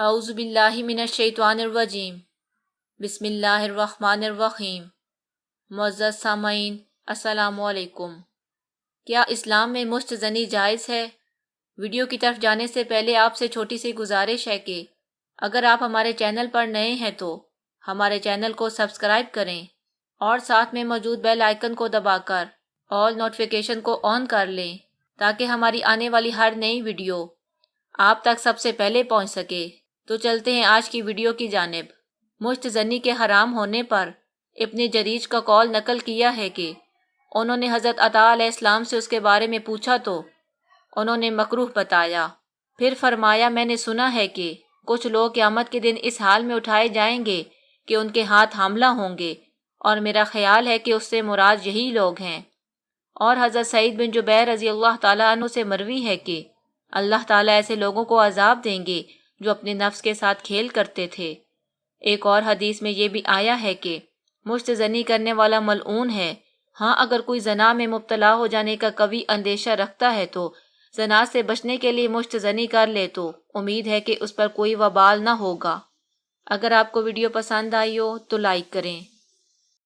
اعوذ باللہ من الشیطان الرجیم بسم اللہ الرحمن الرحیم۔ معزز سامعین السلام علیکم۔ کیا اسلام میں مشت زنی جائز ہے؟ ویڈیو کی طرف جانے سے پہلے آپ سے چھوٹی سی گزارش ہے کہ اگر آپ ہمارے چینل پر نئے ہیں تو ہمارے چینل کو سبسکرائب کریں اور ساتھ میں موجود بیل آئیکن کو دبا کر آل نوٹیفیکیشن کو آن کر لیں تاکہ ہماری آنے والی ہر نئی ویڈیو آپ تک سب سے پہلے پہنچ سکے۔ تو چلتے ہیں آج کی ویڈیو کی جانب۔ مشت زنی کے حرام ہونے پر ابن جریج کا قول نقل کیا ہے کہ انہوں نے حضرت عطاء علیہ السلام سے اس کے بارے میں پوچھا تو انہوں نے مکروہ بتایا۔ پھر فرمایا، میں نے سنا ہے کہ کچھ لوگ قیامت کے دن اس حال میں اٹھائے جائیں گے کہ ان کے ہاتھ حاملہ ہوں گے، اور میرا خیال ہے کہ اس سے مراد یہی لوگ ہیں۔ اور حضرت سعید بن جبیر رضی اللہ تعالیٰ عنہ سے مروی ہے کہ اللہ تعالیٰ ایسے لوگوں کو عذاب دیں گے جو اپنے نفس کے ساتھ کھیل کرتے تھے۔ ایک اور حدیث میں یہ بھی آیا ہے کہ مشت زنی کرنے والا ملعون ہے۔ ہاں، اگر کوئی زنا میں مبتلا ہو جانے کا قوی اندیشہ رکھتا ہے تو زنا سے بچنے کے لیے مشت زنی کر لے تو امید ہے کہ اس پر کوئی وبال نہ ہوگا۔ اگر آپ کو ویڈیو پسند آئی ہو تو لائک کریں۔